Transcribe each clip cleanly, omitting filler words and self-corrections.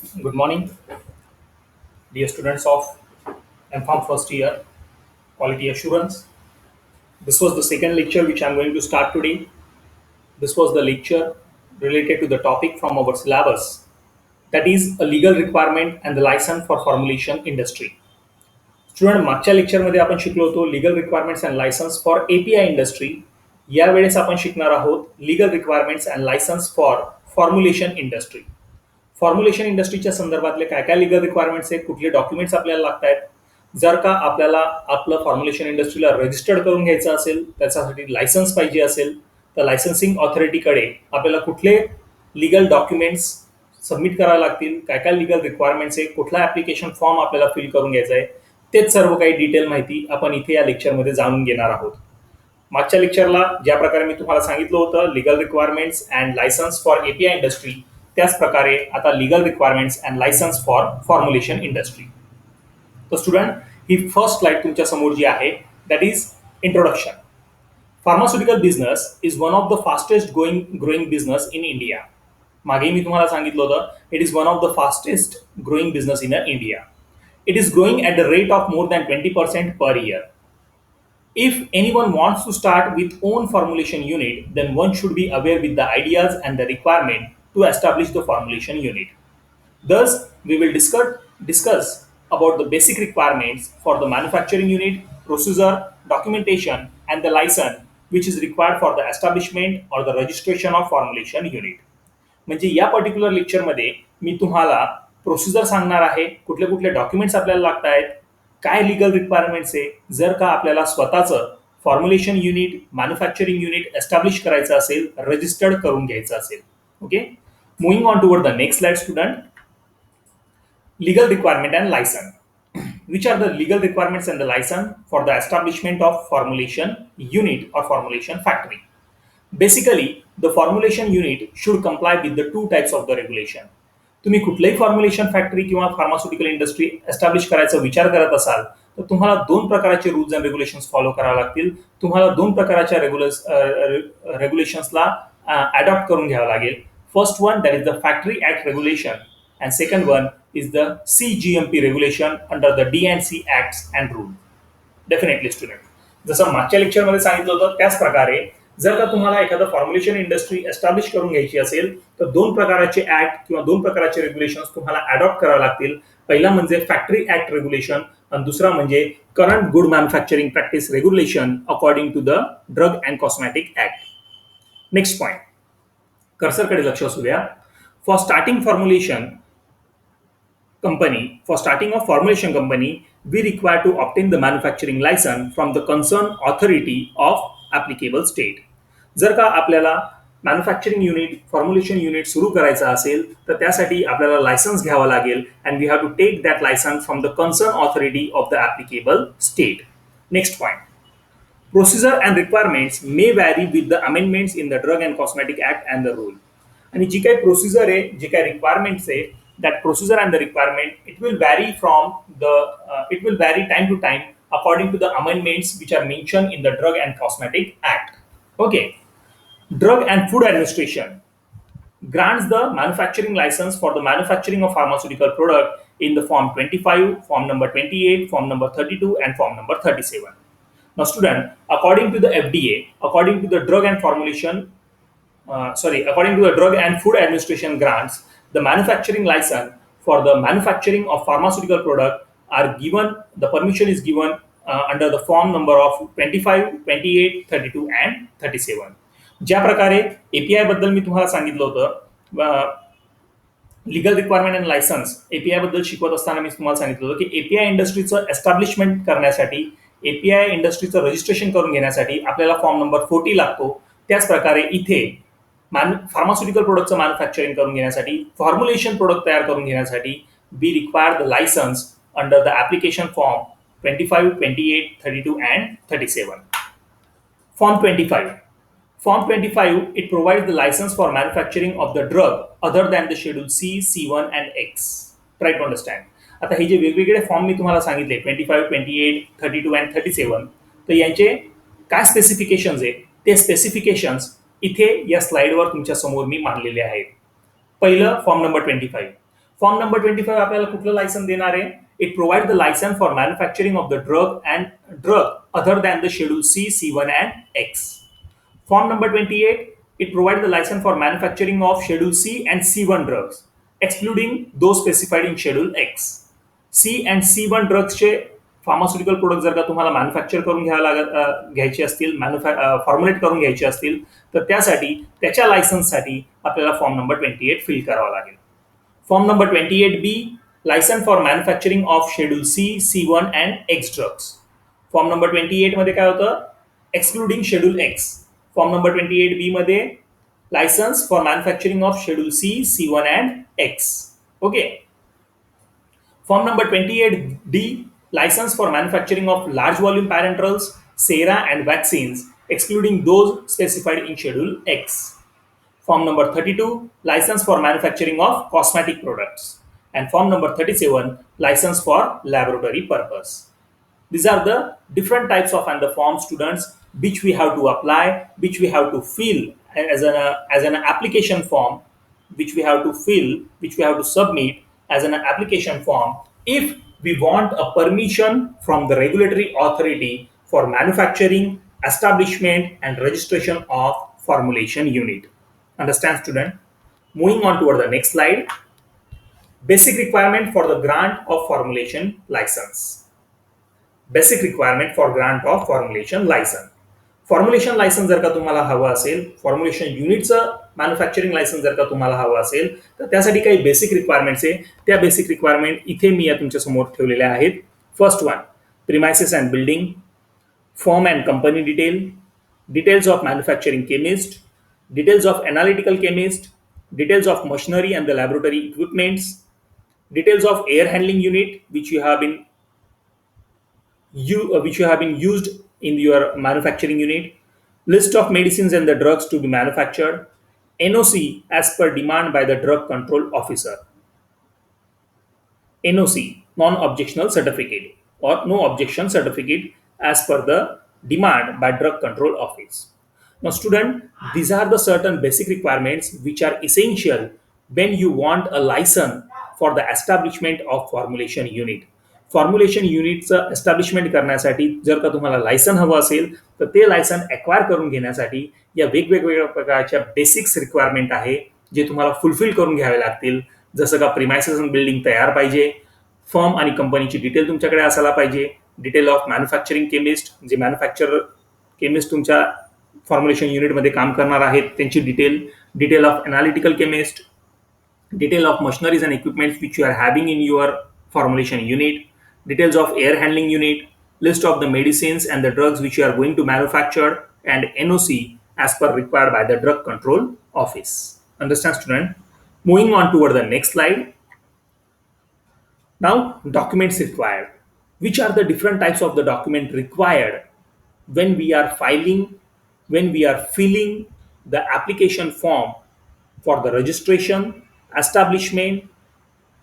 Good morning, dear students of MPharm first year, Quality Assurance. This was the second lecture which I am going to start today. This was the lecture related to the topic from our syllabus, that is a legal requirement and the license for formulation industry. Student मागच्या लेक्चरमध्ये आपण शिकलो होतो legal requirements and licence for API industry. यावेळेस आपण शिकणार आहोत legal requirements and licence for formulation industry. Formulation इंडस्ट्रीच्या संदर्भातले काय काय लीगल रिक्वायरमेंट्स आहेत, कुठले डॉक्युमेंट्स आपल्याला लागत आहेत. जर का आपल्याला आपलं फॉर्म्युलेशन इंडस्ट्रीला रजिस्टर्ड करून घ्यायचं असेल, त्याच्यासाठी लायसन्स पाहिजे असेल, तर लायसन्सिंग ऑथॉरिटीकडे आपल्याला कुठले लीगल डॉक्युमेंट्स सबमिट करावे लागतील, काय काय लीगल रिक्वायरमेंट्स आहे, कुठला ऍप्लिकेशन फॉर्म आपल्याला फिल करून घ्यायचा आहे, तेच सर्व काही डिटेल माहिती आपण इथे या लेक्चरमध्ये जाणून घेणार आहोत. मागच्या लेक्चरला ज्या प्रकारे मी तुम्हाला सांगितलं होतं legal requirements and licence for API industry, त्याच प्रकारे आता legal requirements and licence for formulation industry. तर स्टुडंट, ही फर्स्ट स्लाइड तुमच्या समोर जी आहे that is introduction. Pharmaceutical business is one of the fastest growing business in India. मागे मी तुम्हाला सांगितलं होतं it is one of the fastest growing business in India. It is growing at the rate of more than 20% per year. If anyone wants to start with own formulation unit, then one should be aware with the ideas and the requirement to establish the formulation unit. Thus, we will discuss about the basic requirements for the manufacturing unit, procedure, documentation, and the license which is required for the establishment or the registration of formulation unit. म्हणजे या particular लेक्चरमध्ये मी तुम्हाला procedure सांगणार आहे, कुठले कुठले documents आपल्याला लागत आहेत, काय लीगल रिक्वायरमेंट्स आहे जर का आपल्याला स्वतःचं formulation unit, manufacturing unit establish करायचं असेल, रजिस्टर्ड करून घ्यायचं असेल. Okay, moving on toward the next slide student. Legal requirement and license. Which are the legal requirements and the license for the establishment of formulation unit or formulation factory? Basically, the formulation unit should comply with the two types of the regulation. तुम्ही कुठल्याही formulation factory किंवा pharmaceutical industry establish करायचा विचार करत असाल तर तुम्हाला दोन प्रकारचे रूल्स अँड रेग्युलेशन्स फॉलो करावे लागतील. तुम्हाला दोन प्रकारच्या रेग्युलेशन्सला अडॉप्ट करून घ्यावं लागेल. First one that is the factory act regulation and second one is the CGMP regulation under the D&C acts and rule. Definitely student, जसं मागच्या लेक्चरमध्ये सांगितलं होतं त्याच प्रकारे जर का तुम्हाला एखादं फॉर्म्युलेशन इंडस्ट्री एस्टॅब्लिश करून घ्यायची असेल तर दोन प्रकारचे ऍक्ट किंवा दोन प्रकारचे रेग्युलेशन्स तुम्हाला अडॉप्ट करावे लागतील. पहिला म्हणजे फॅक्टरी ऍक्ट रेग्युलेशन आणि दुसरा म्हणजे current good manufacturing practice regulation according to the drug and cosmetic act. Next point, कर्सरकडे लक्ष असू द्या. For starting of formulation company, we require to obtain the manufacturing license from the concerned authority of applicable state. जर का आपल्याला manufacturing unit, formulation unit सुरू करायचं असेल तर त्यासाठी आपल्याला लायसन्स घ्यावा लागेल and we have to take that license from the concern authority of the applicable state. Next point, procedure and requirements may vary with the amendments in the drug and cosmetic act and the rule. आणि जी काही procedure आहे, जी काही requirements आहे, that procedure and the requirement it will vary time to time according to the amendments which are mentioned in the Drug and Cosmetic Act. Okay, Drug and Food Administration grants the manufacturing license for the manufacturing of pharmaceutical product in the form 25, form number 28, form number 32 and form number 37. Now student, according to the FDA, according to the Drug and Food Administration grants the manufacturing license for the manufacturing of pharmaceutical product are given, the permission is given under the form number of 25, 28, 32 and 37. ज्या प्रकारे API बद्दल मी तुम्हाला सांगितलं होतं, legal requirement and licence API बद्दल शिकवत असताना मी तुम्हाला सांगितलं होतं की एपीआय इंडस्ट्रीचं एस्टॅब्लिशमेंट करण्यासाठी, एपीआय इंडस्ट्रीचं रजिस्ट्रेशन करून घेण्यासाठी आपल्याला फॉर्म नंबर 40 लागतो. त्याच प्रकारे इथे फार्मास्युटिकल प्रोडक्टचं मॅन्युफॅक्चरिंग करून घेण्यासाठी, फॉर्म्युलेशन प्रोडक्ट तयार करून घेण्यासाठी we require the license under the application form 25, 28, 32 and 37. Form 25. Form 25 it provides the license for manufacturing of the drug other than the schedule C, C1 and X. Try to understand. आता हे जे वेगवेगळे form मी तुम्हाला सांगितले 25, 28, 32 and 37, तर यांचे काय specifications आहे ते स्पेसिफिकेशन्स इथे या स्लाइडवर तुमच्या समोर मी मांडलेले आहेत. पहिलं फॉर्म नंबर 25. फॉर्म नंबर 25 आपल्याला कुठलं लायसन देणार आहे? It provide the license for manufacturing of the drug other than the schedule C, C1 and X. Form number 28, it provides the license for manufacturing of Schedule C and C1 drugs, excluding those specified in Schedule X. C and C1 ड्रग्सचे pharmaceutical product जर का तुम्हाला manufacture करून घ्यायचे असतील, formulate करून घ्यायचे असतील, तर त्यासाठी त्याच्या लायसन्ससाठी आपल्याला फॉर्म नंबर 28 फिल करावा लागेल. Form number 28B, licence for manufacturing of schedule C, C1 and X ड्रग्स. फॉर्म नंबर 28 मध्ये काय होतं? Excluding schedule X. Form number 28B मध्ये licence for manufacturing of schedule C, C1 and X. Okay. Form number 28D, licence for manufacturing of large volume parenterals, sera and vaccines, excluding those specified in Schedule X. Form number 32, license for manufacturing of cosmetic products. And form number 37, license for laboratory purpose. These are the different types of and the form, students, which we have to apply, which we have to fill as an application form, which we have to fill, which we have to submit as an application form if we want a permission from the regulatory authority for manufacturing, establishment and registration of formulation unit. Understand, student? Moving on toward the next slide. Basic requirement for the grant of formulation license. Basic requirement for grant of formulation license. Formulation license जर का तुम्हाला हवं असेल, formulation युनिटचं manufacturing licence जर का तुम्हाला हवं असेल, तर त्यासाठी काही बेसिक रिक्वायरमेंट्स आहे. त्या बेसिक रिक्वायरमेंट इथे मी या तुमच्या समोर ठेवलेल्या आहेत. First one, premises and building, form and company detail, details of manufacturing chemist, details of analytical chemist, details of machinery and the laboratory equipments, details of air handling unit which you have been used in your manufacturing unit, list of medicines and the drugs to be manufactured, NOC as per demand by the drug control officer, NOC, non-objectional certificate, or no objection certificate as per the demand by drug control office. Now student, these are the certain basic requirements which are essential when you want a license for the establishment of formulation unit. Formulation युनिटचं establishment करण्यासाठी जर का तुम्हाला licence हवं असेल, तर ते licence acquire करून घेण्यासाठी या वेगवेगळ्या प्रकारच्या बेसिक्स रिक्वायरमेंट आहे जे तुम्हाला फुलफिल करून घ्यावे लागतील. जसं का प्रिमायसेस अँड बिल्डिंग तयार पाहिजे, फर्म आणि कंपनीची डिटेल तुमच्याकडे असायला पाहिजे, डिटेल ऑफ मॅन्युफॅक्चरिंग केमिस्ट, जे मॅन्युफॅक्चर केमिस्ट तुमच्या फॉर्म्युलेशन युनिटमध्ये काम करणार आहेत त्यांची detail, detail of analytical chemist, detail of machineries and equipments which you are having in your formulation unit, details of air handling unit, list of the medicines and the drugs which you are going to manufacture, and NOC as per required by the drug control office. Understand, student? Moving on toward the next slide. Now, documents required. Which are the different types of the document required when we are filling the application form for the registration, establishment,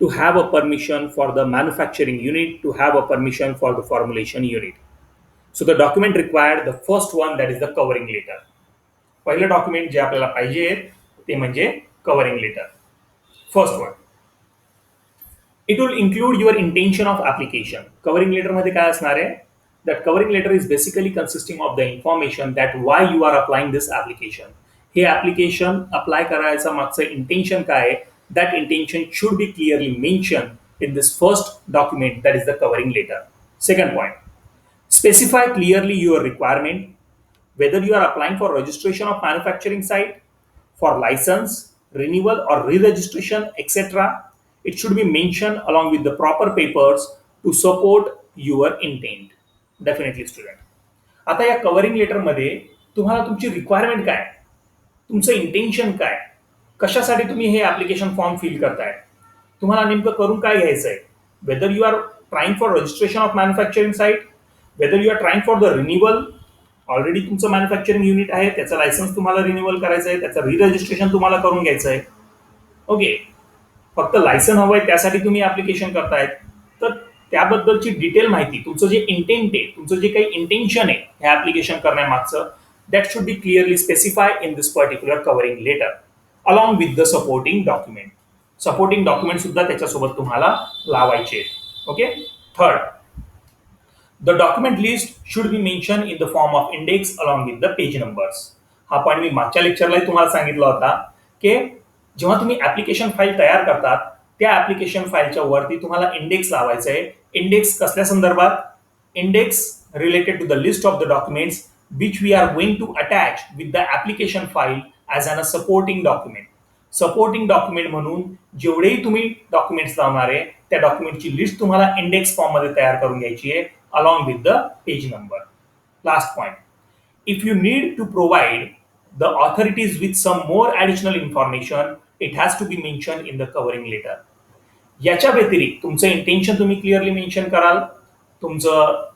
to have a permission for the manufacturing unit, to have a permission for the formulation unit. So the document required, the first one, that is the covering letter. पहिलं document जे आपल्याला पाहिजे ते म्हणजे covering letter. First one, it will include your intention of application. Covering letter मध्ये काय असणार आहे? That covering letter is basically consisting of the information that why you are applying this application. हे ऍप्लिकेशन अप्लाय करायचं मागचं intention काय आहे, that intention should be clearly mentioned in this first document, that is the covering letter. Second point, specify clearly your requirement, whether you are applying for registration of manufacturing site, for license, renewal or re-registration, etc. It should be mentioned along with the proper papers to support your intent. Definitely, student. आता या covering letter मध्ये तुम्हाला तुमची requirement काय, तुमचं intention काय, कशासाठी तुम्ही हे ऍप्लिकेशन फॉर्म फिल करताय, तुम्हाला नेमकं करून काय घ्यायचं आहे, whether you are trying for registration of manufacturing site, whether you are trying for the renewal, already तुमचं मॅन्युफॅक्चरिंग युनिट आहे त्याचं लायसन्स तुम्हाला रिन्युअल करायचं आहे, त्याचं रि-रजिस्ट्रेशन तुम्हाला करून घ्यायचं आहे. ओके, फक्त लायसन हवं आहे त्यासाठी तुम्ही ऍप्लिकेशन करतायत, तर त्याबद्दलची डिटेल माहिती, तुमचं जे इंटेंट आहे, तुमचं जे काही इंटेन्शन आहे हे ऍप्लिकेशन करण्यामागचं, that should be clearly specify in this particular covering letter along with the supporting document. Supporting document सुद्धा त्याच्यासोबत तुम्हाला लावायचे. Okay. Third, the document list should be mention in the form of index along with the page numbers. हा point मी मागच्या लेक्चरलाही तुम्हाला सांगितला होता की जेव्हा तुम्ही ऍप्लिकेशन फाईल तयार करतात त्या ऍप्लिकेशन फाईलच्या वरती तुम्हाला इंडेक्स लावायचं आहे. इंडेक्स कसल्या संदर्भात? Index related to the list of the documents which we are going to attach with the application file as an a supporting document. Supporting document म्हणून जेवढेही तुम्ही डॉक्युमेंट्स लावणार आहे त्या डॉक्युमेंटची लिस्ट तुम्हाला इंडेक्स फॉर्म मध्ये तयार करून घ्यायची आहे along with the page number. Last point, if you need to provide the authorities with some more additional information, it has to be mentioned in the covering letter. याच्या व्यतिरिक्त तुमचं intention तुम्ही clearly mention कराल, तुमचं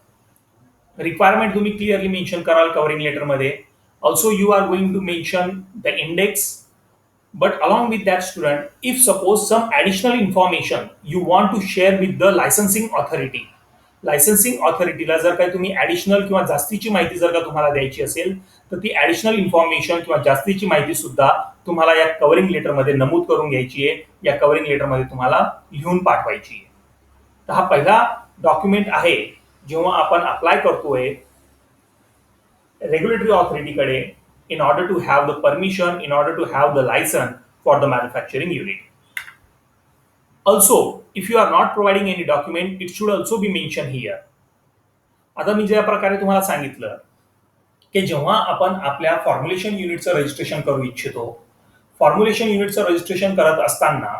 requirement तुम्ही clearly mention कराल covering letter मध्ये. Also you are going to mention the index. But along with that, student, if suppose some additional information you want to share with the licensing authority, licensing ऑथॉरिटीला जर काही तुम्ही additional किंवा जास्तीची माहिती जर का तुम्हाला द्यायची असेल तर ती ऍडिशनल इन्फॉर्मेशन किंवा जास्तीची माहिती सुद्धा तुम्हाला या कव्हरिंग लेटरमध्ये नमूद करून घ्यायची आहे. या कव्हरिंग लेटरमध्ये तुम्हाला लिहून पाठवायची आहे. तर हा पहिला डॉक्युमेंट आहे जेव्हा आपण अप्लाय करतोय regulatory ऑथॉरिटीकडे in order to have the permission, in order to have the license for the manufacturing unit. Also, if you are not providing any document, it should also be mentioned here. आता मी ज्या प्रकारे तुम्हाला सांगितलं की जेव्हा आपण आपल्या formulation युनिटचं registration करू इच्छितो, फॉर्म्युलेशन युनिटचं रजिस्ट्रेशन करत असताना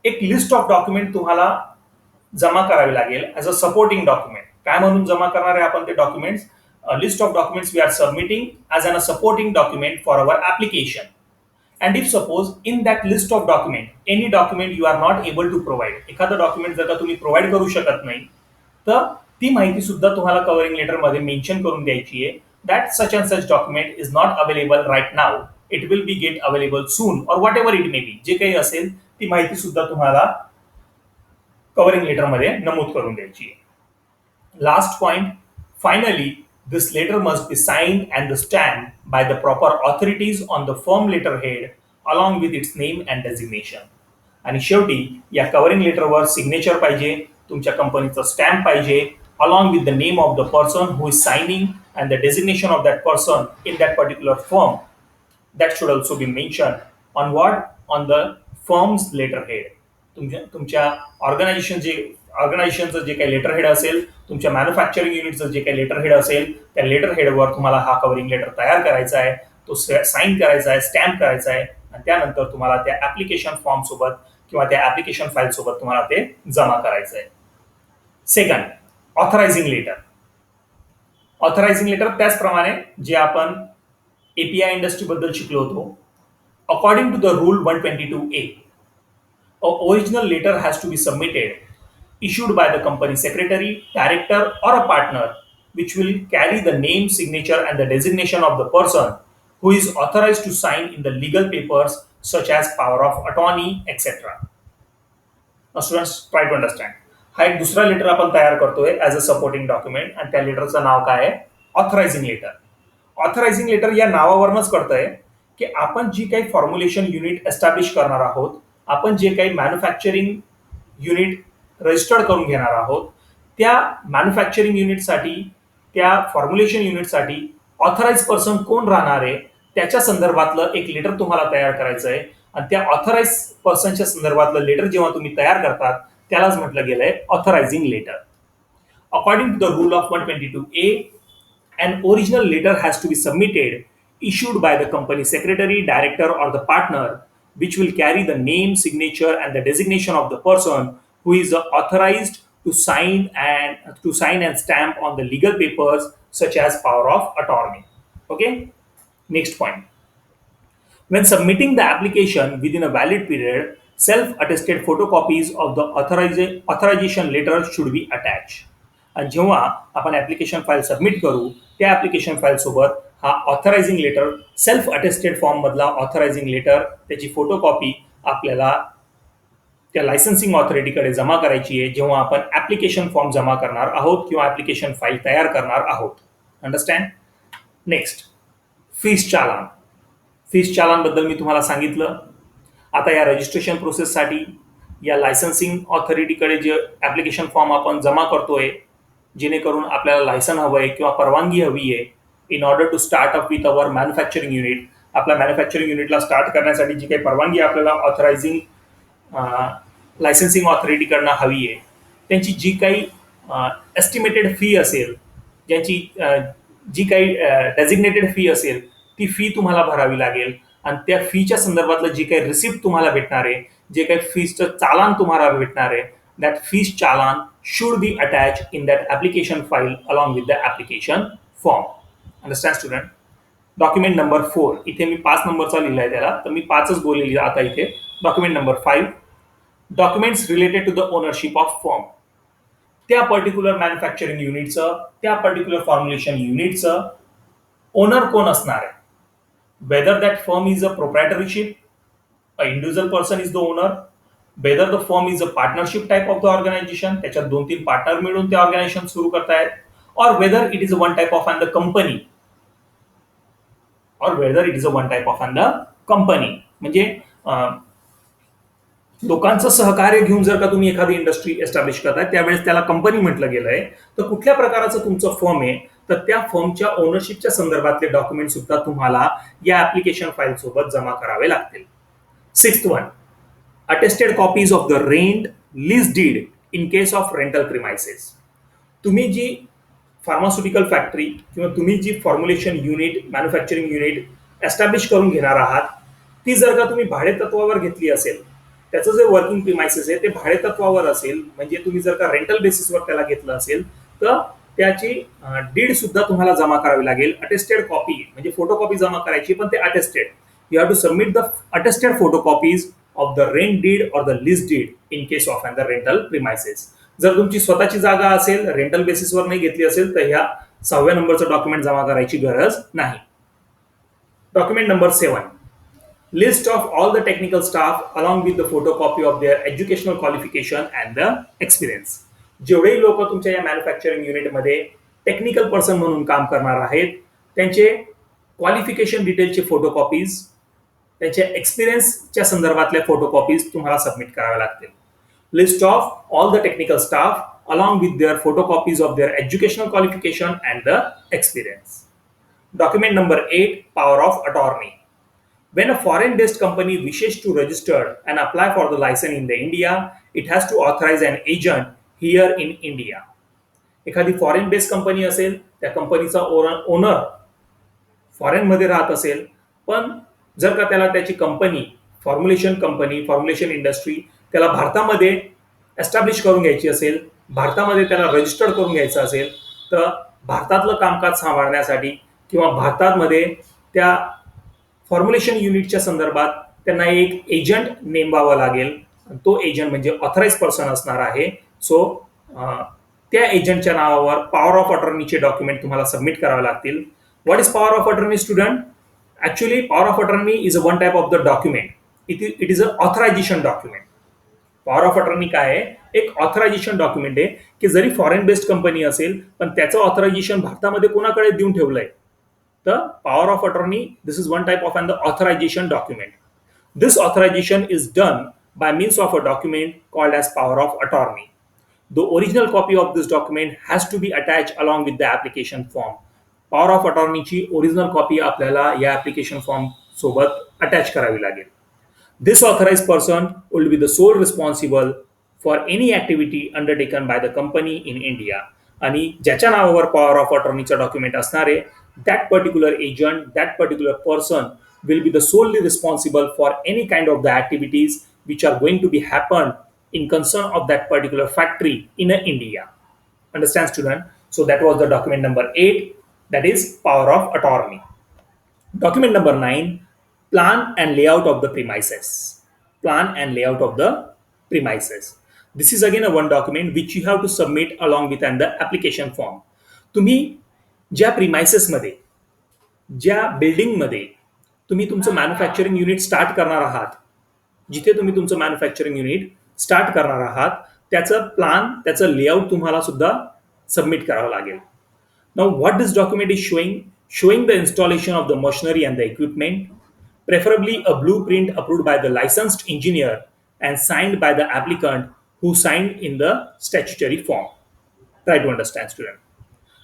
एक लिस्ट ऑफ डॉक्युमेंट तुम्हाला जमा करावी लागेल ॲज अ सपोर्टिंग डॉक्युमेंट. काय म्हणून जमा करणार आहे आपण ते documents? A list of documents we are submitting as a supporting document for our application. And if suppose in that list of document, any document you are not able to provide, एखादा document जर का तुम्ही provide करू शकत नाही तर ती माहिती सुद्धा तुम्हाला कव्हरिंग लेटर मध्ये मेन्शन करून द्यायची आहे. That such and such document is not available right now, it will be get available soon or whatever it may be. जे काही असेल ती माहिती सुद्धा तुम्हाला कव्हरिंग लेटर मध्ये नमूद करून द्यायची आहे. Last point, finally this letter must be signed and stamped by the proper authorities on the firm letterhead along with its name and designation. आणि शेवटी या कव्हरिंग लेटरवर सिग्नेचर पाहिजे, तुमच्या कंपनीचं स्टॅम्प पाहिजे along with the name of the person who is signing and the designation of that person in that particular firm. That should also be mentioned on what? On the firm's letterhead. तुमच्या ऑर्गनायझेशनचं जे काही letter head असेल, तुमच्या manufacturing युनिटचं जे काही letter head असेल त्या letter हेडवर तुम्हाला हा कव्हरिंग लेटर तयार करायचा आहे, तो साईन करायचा आहे, स्टॅम्प करायचा आहे आणि त्यानंतर तुम्हाला त्या ऍप्लिकेशन फॉर्म सोबत किंवा त्या ऍप्लिकेशन फाईल सोबत तुम्हाला ते जमा करायचं आहे. Second, authorising letter. Authorising letter त्याचप्रमाणे जे आपण एपीआय इंडस्ट्री बद्दल शिकलो होतो. According to the rule 122A, an original letter has to be submitted, issued by the company secretary, director or a partner, which will carry the name, signature and the designation of the person who is authorized to sign in the legal papers such as power of attorney, etc. Now students, try to understand. हा एक दुसरा letter आपण तयार करतोय as a supporting document आणि त्या लेटरचं नाव काय आहे? ऑथरायझिंग लेटर. ऑथरायझिंग लेटर या नावावरूनच कळतंय की आपण जी काही फॉर्म्युलेशन युनिट एस्टॅब्लिश करणार आहोत, आपण जे काही मॅन्युफॅक्चरिंग युनिट रजिस्टर्ड करून घेणार आहोत त्या मॅन्युफॅक्चरिंग युनिटसाठी, त्या फॉर्म्युलेशन युनिटसाठी ऑथराइज पर्सन कोण राहणार आहे त्याच्या संदर्भातलं एक लेटर तुम्हाला तयार करायचं आहे. आणि त्या ऑथराइज पर्सनच्या संदर्भातलं लेटर जेव्हा तुम्ही तयार करतात त्यालाच म्हटलं गेलंय authorising letter. According to the rule of 122A, an original letter has to be submitted, issued by the company secretary, director or the partner, which will carry the name, signature and the designation of the person who is authorized to sign and stamp on the legal papers such as power of attorney. Okay. Next point, when submitting the application within a valid period, self-attested photocopies of the authorization letter should be attached. आणि जेव्हा आपण application file submit करू त्या application file सोबत हा ऑथरायझिंग letter, self attested form मधला ऑथरायझिंग letter, त्याची photocopy आपल्याला त्या लायसन्सिंग ऑथॉरिटीकडे जमा करायची आहे जेव्हा आपण ऍप्लिकेशन फॉर्म जमा करणार आहोत किंवा ऍप्लिकेशन फाईल तयार करणार आहोत. अंडरस्टँड? नेक्स्ट, फीस चालान. फीस चालान बद्दल मी तुम्हाला सांगितलं. आता या रजिस्ट्रेशन प्रोसेससाठी या लायसन्सिंग ऑथॉरिटीकडे जे ॲप्लिकेशन फॉर्म आपण जमा करतोय, जेणेकरून आपल्याला लायसन हवं आहे किंवा परवानगी हवी आहे in order to start up with our manufacturing unit. आपल्या मॅन्युफॅक्चरिंग युनिटला स्टार्ट करण्यासाठी जी काही परवानगी आपल्याला ऑथरायझिंग लायसन्सिंग ऑथॉरिटीकडनं हवी आहे, त्यांची जी काही एस्टिमेटेड फी असेल, ज्यांची जी काही डेझिग्नेटेड फी असेल, ती फी तुम्हाला भरावी लागेल. आणि त्या फीच्या संदर्भातलं जी काही रिसिप्ट तुम्हाला भेटणार आहे, जे काही फीजचं चालान तुम्हाला भेटणार आहे, that fees challan should be attach in that application file along with the application form. Understand student? Document number 4, इथे मी 5 नंबरचा लिहिला आहे त्याला, तर मी 5च बोललेली आता इथे. Document number 5, documents related to the ownership of form. त्या पर्टिक्युलर मॅन्युफॅक्चरिंग युनिटचं, त्या पर्टिक्युलर फॉर्म्युलेशन युनिटचं ओनर कोण असणार आहे. Whether that firm is a proprietorship, a individual person is the owner, whether the firm is a partnership type of the organisation, त्याच्यात 2-3 partner मिळून ते ऑर्गनायझेशन सुरू करतायत, और whether it is one type of and the company, और whether it is a one type of and the company. म्हणजे लोकांचं सहकार्य घेऊन जर का तुम्ही एखादी इंडस्ट्री एस्टॅब्लिश करताय, त्यावेळेस त्याला कंपनी म्हटलं गेलंय. तर कुठल्या प्रकारचं तुमचं फर्म आहे, तर त्या फर्मच्या ओनरशिपच्या संदर्भातले डॉक्युमेंट सुद्धा तुम्हाला या ऍप्लिकेशन फाईल सोबत जमा करावे लागतील. 6th one, attested copies of the rent lease deed in case of rental premises. तुम्ही जी फार्मास्युटिकल फॅक्टरी किंवा तुम्ही जी formulation unit, manufacturing unit establish करून घेणार आहात, ती जर का तुम्ही भाडेतत्वावर घेतली असेल, त्याचं जे वर्किंग प्रिमायसेस आहे ते भाडेतत्वावर असेल, म्हणजे तुम्ही जर का रेंटल बेसिसवर त्याला घेतलं असेल, तर त्याची डीड सुद्धा तुम्हाला जमा करावी लागेल. अटेस्टेड कॉपी म्हणजे फोटोकॉपी जमा करायची, पण ते attested. You have to submit the attested photocopies of the rent deed or the lease deed in case of the rental premises. जर तुमची स्वतःची जागा असेल, रेंटल बेसिसवर नाही घेतली असेल, तर ह्या 6व्या नंबरचं डॉक्युमेंट जमा करायची गरज नाही. Document number 7, list of all the technical staff along with the photocopy of their educational qualification and the experience. जेवढेही लोक तुमच्या या मॅन्युफॅक्चरिंग युनिटमध्ये टेक्निकल पर्सन म्हणून काम करणार आहेत, त्यांचे क्वालिफिकेशन डिटेलचे फोटोकॉपीज, त्यांच्या एक्सपिरियन्सच्या संदर्भातल्या फोटोकॉपीज तुम्हाला सबमिट कराव्या लागतील. List of all the technical staff along with their photocopies of their educational qualification and the experience. Document number 8, power of attorney. When a foreign-based company wishes to register and apply for the license in the India, it has to authorize an agent here in India. एखादी foreign based company असेल, त्या कंपनीचा owner foreign मध्ये राहत असेल, पण जर का त्याला त्याची कंपनी, फॉर्म्युलेशन इंडस्ट्री त्याला भारतामध्ये एस्टॅब्लिश करून घ्यायची असेल, भारतामध्ये त्याला रजिस्टर्ड करून घ्यायचं असेल, तर भारतातलं कामकाज सांभाळण्यासाठी किंवा भारतामध्ये त्या फॉर्म्युलेशन युनिटच्या संदर्भात त्यांना एक एजंट नेमवावा लागेल. तो एजंट म्हणजे ऑथराइज पर्सन असणार आहे. सो त्या एजंटच्या नावावर पॉवर ऑफ अटॉर्नीचे डॉक्युमेंट तुम्हाला सबमिट करावे लागतील. What is power of attorney student? Actually power of attorney is a one type of the document. It is a authorisation document. Power of attorney काय आहे? एक ऑथरायझेशन डॉक्युमेंट आहे की जरी foreign based company असेल, पण त्याचं ऑथरायझेशन भारतामध्ये कोणाकडे देऊन ठेवलंय. The power of attorney, this is one type of an authorization document. This authorization is done by means of a document called as power of attorney. The original copy of this document has to be attached along with the application form. Power of attorney ची original copy आपल्याला या application form सोबत attach करावी लागेल. This authorized person will be the sole responsible for any activity undertaken by the company in India. आणि ज्याच्या नावावर power of अटॉर्नीचं document असणार आहे, that particular agent, that particular person will be the solely responsible for any kind of the activities which are going to be happen in concern of that particular factory in India. Understand, student? So that was the document number 8, that is power of attorney. Document number 9, plan and layout of the premises. Plan and layout of the premises. This is again a one document which you have to submit along with the application form. तुम्ही ज्या प्रिमायसेसमध्ये, ज्या बिल्डिंगमध्ये तुम्ही तुमचं manufacturing unit start करणार आहात, जिथे तुम्ही तुमचं मॅन्युफॅक्चरिंग युनिट स्टार्ट करणार आहात, त्याचं प्लान, त्याचं लेआउट तुम्हाला सुद्धा सबमिट करावं लागेल. Now what this document is showing the installation of the machinery and the equipment, preferably a blueprint approved by the licensed engineer and signed by the applicant who signed in the statutory form. Try to understand, student.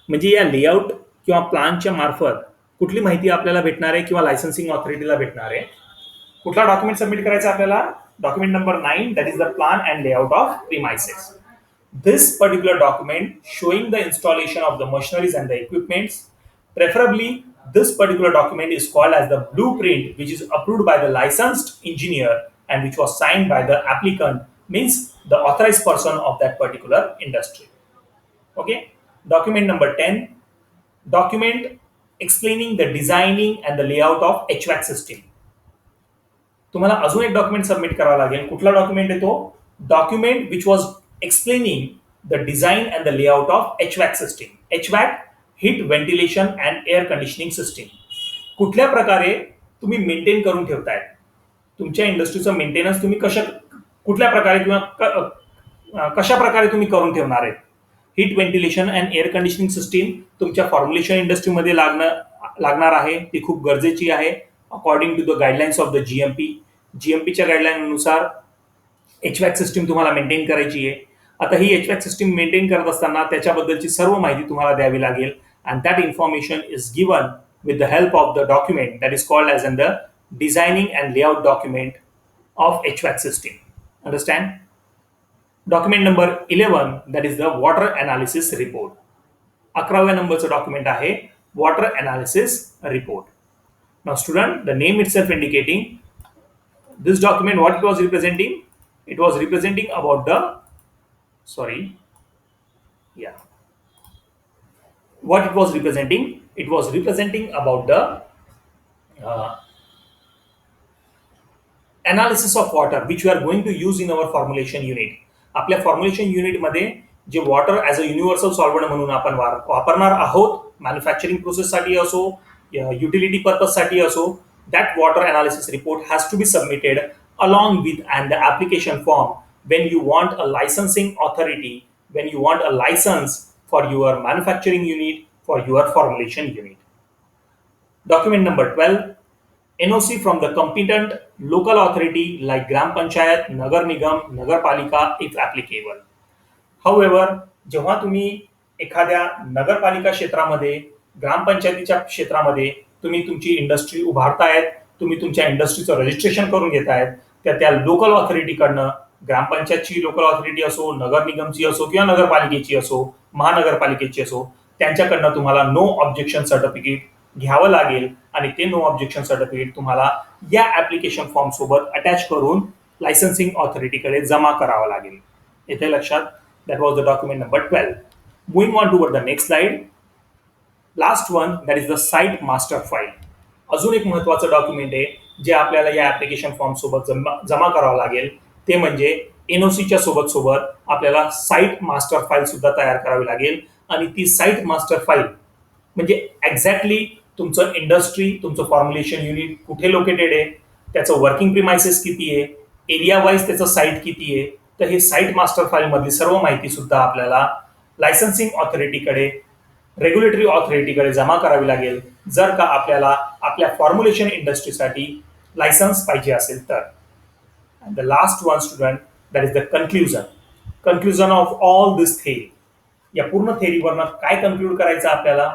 म्हणजे या layout किंवा प्लानच्या मार्फत कुठली माहिती आपल्याला भेटणार आहे किंवा लायसन्सिंग ऑथॉरिटीला भेटणार आहे. कुठला डॉक्युमेंट सबमिट करायचा आपल्याला? Document number 9, that is the plan and layout of premises. This particular document showing the installation of the machineries and the equipments, preferably this particular document is called as the blueprint, which is approved by the licensed engineer and which was signed by the applicant, means the authorized person of that particular industry. Okay. Document number 10, document explaining the designing and the layout of HVAC system. तुम्हाला अजून एक document submit करावा लागेल. कुठला document आहे तो? Document which was explaining the design and the layout of HVAC system. HVAC heat ventilation and air conditioning system. कुठल्या प्रकारे तुम्ही मेंटेन करून ठेवताय, तुमच्या इंडस्ट्रीचं मेंटेनन्स तुम्ही कुठल्या प्रकारे किंवा कशा प्रकारे तुम्ही करून ठेवणार आहे. Heat ventilation and air conditioning system तुमच्या फॉर्म्युलेशन इंडस्ट्रीमध्ये लागणार आहे. ती खूप गरजेची आहे. According to the guidelines of the जीएमपीच्या गाईडलाईननुसार HVAC सिस्टीम तुम्हाला मेंटेन करायची आहे. आता ही HVAC सिस्टीम मेंटेन करत असताना त्याच्याबद्दलची सर्व माहिती तुम्हाला द्यावी लागेल. And that information is given with the help of the document that is called as the designing and layout document of HVAC system. Understand? Document number 11, that is the water analysis report. 11व्या नंबरचं document आहे water analysis report. Now student, the name itself indicating this document, what it was representing? It was representing about the, what it was representing? It was representing about the analysis of water which we are going to use in our formulation unit. आपल्या formulation युनिटमध्ये जे water as a universal solvent म्हणून आपण वापरणार आहोत, manufacturing प्रोसेससाठी असो, utility purpose साठी असो, that water analysis report has to be submitted along with and the application form when you want a licensing authority, when you want a license for your manufacturing unit, for your formulation unit. Document number 12, NOC from the competent local authority like Gram Panchayat, Nagar Nigam, Nagar Palika if applicable. However, जेव्हा तुम्ही एखाद्या नगरपालिका क्षेत्रामध्ये, ग्रामपंचायतीच्या क्षेत्रामध्ये तुम्ही तुमची industry उभारतायत, तुम्ही तुमच्या इंडस्ट्रीचं रजिस्ट्रेशन करून घेतायत, त्या लोकल ऑथॉरिटीकडनं, ग्रामपंचायतची लोकल ऑथॉरिटी असो, नगर निगमची असो किंवा नगरपालिकेची असो, महानगरपालिकेची असो, त्यांच्याकडनं तुम्हाला नो ऑब्जेक्शन सर्टिफिकेट घ्यावं लागेल. आणि ते नो ऑब्जेक्शन सर्टिफिकेट तुम्हाला या ऍप्लिकेशन फॉर्म सोबत अटॅच करून लायसन्सिंग ऑथॉरिटीकडे जमा करावं लागेल. येथे लक्षात. That was the document number 12. Moving on toward the next slide. Last one, that is the site master file. अजून एक महत्वाचं डॉक्युमेंट आहे जे आपल्याला या ऍप्लिकेशन फॉर्म सोबत जमा करावं लागेल. ते म्हणजे एनओसीच्या सोबत आपल्याला साईट मास्टर फाईल सुद्धा तयार करावी लागेल. आणि ती साईट मास्टर फाईल म्हणजे एक्झॅक्टली तुमचं इंडस्ट्री, तुमचं फॉर्म्युलेशन युनिट कुठे लोकेटेड आहे, त्याचं वर्किंग प्रिमायसेस किती आहे, एरिया वाईज त्याचं साईट किती आहे. तर हे साईट मास्टर फाईल मधली सर्व माहिती सुद्धा आपल्याला लायसन्सिंग ऑथॉरिटीकडे, रेग्युलेटरी ऑथॉरिटीकडे जमा करावी लागेल जर का आपल्याला आपल्या फॉर्म्युलेशन इंडस्ट्रीसाठी लायसन्स पाहिजे असेल तर. The last one student, that is the conclusion of all this theory. या पूर्ण थेरीवरनं काय कन्क्लूड करायचं आपल्याला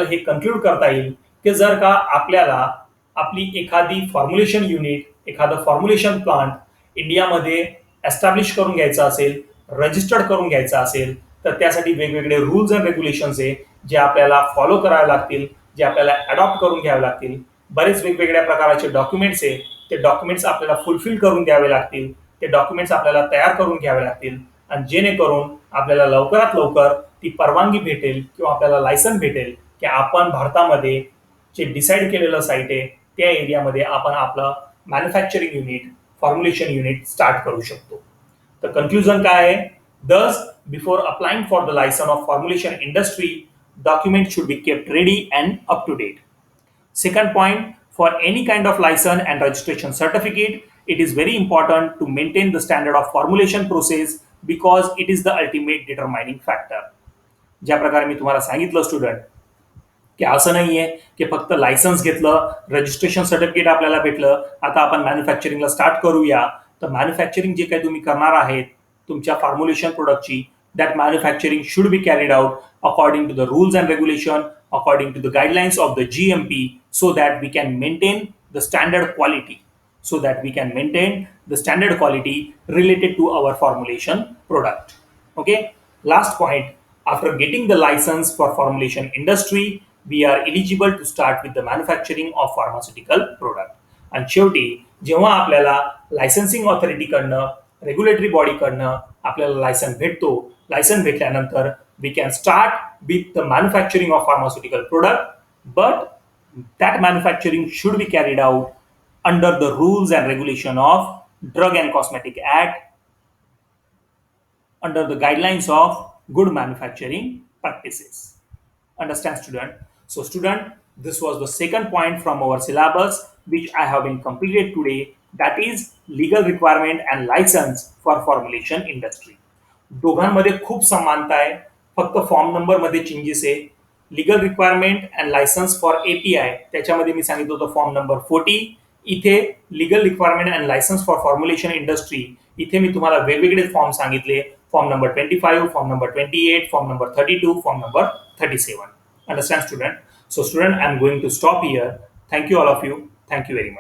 हे कन्क्लूड करता येईल की जर का आपल्याला आपली एखादी फॉर्म्युलेशन युनिट, एखादं फॉर्म्युलेशन प्लांट इंडियामध्ये एस्टॅब्लिश करून घ्यायचं असेल, रजिस्टर्ड करून घ्यायचं असेल, तर त्यासाठी वेगवेगळे रूल्स अँड रेग्युलेशन्स आहे जे आपल्याला फॉलो करावे लागतील, जे आपल्याला अडॉप्ट करून घ्यावे लागतील. बरेच वेगवेगळ्या प्रकारचे डॉक्युमेंट्स आहे, ते डॉक्युमेंट्स आपल्याला फुलफिल करून द्यावे लागतील, ते डॉक्युमेंट्स आपल्याला तयार करून घ्यावे लागतील. आणि जेणेकरून आपल्याला लवकरात लवकर ती परवानगी भेटेल किंवा आपल्याला लायसन भेटेल की आपण भारतामध्ये जे डिसाईड केलेलं साईट आहे त्या एरियामध्ये आपण आपलं manufacturing unit, formulation unit start करू शकतो. तर कन्क्लुजन काय आहे? Thus, before applying for the license of formulation industry, documents should be kept ready and up to date. Second point, for any kind of license and registration certificate, it is very important to maintain the standard of formulation process because it is the ultimate determining factor. ज्या प्रकारे मी तुम्हाला सांगितलं student की असं नाहीये की फक्त licence घेतलं, रजिस्ट्रेशन सर्टिफिकेट आपल्याला भेटलं, आता आपण मॅन्युफॅक्चरिंगला स्टार्ट करूया. तर मॅन्युफॅक्चरिंग जे काही तुम्ही करणार आहेत तुमच्या फॉर्म्युलेशन प्रोडक्टची, that manufacturing should be carried out according to the rules and regulation, according to the guidelines of the GMP, so that we can maintain the standard quality, related to our formulation product. Okay, last point, after getting the license for formulation industry, we are eligible to start with the manufacturing of pharmaceutical product. आणि शेवटी जेव्हा आपल्याला licensing ऑथॉरिटीकडनं, regulatory बॉडीकडनं आपल्याला licence भेटतो, license भेटल्यानंतर we can start with the manufacturing of pharmaceutical product, but that manufacturing should be carried out under the rules and regulation of Drug and Cosmetic Act, under the guidelines of good manufacturing practices. Understand, student? So, student, this was the second point from our syllabus which I have been completed today, that is legal requirement and license for formulation industry. दोघांमध्ये खूप समानता आहे, फक्त form number मध्ये changes आहे. Legal requirement and licence for API त्याच्यामध्ये मी सांगितलं होतं फॉर्म नंबर 40. इथे legal requirement and licence for formulation industry, इथे मी तुम्हाला वेगवेगळे फॉर्म सांगितले. Form number 25, form number 28, form number 32, form number 37. Understand, student? So, student, I'm going to stop here. Thank you, all of you. Thank you very much.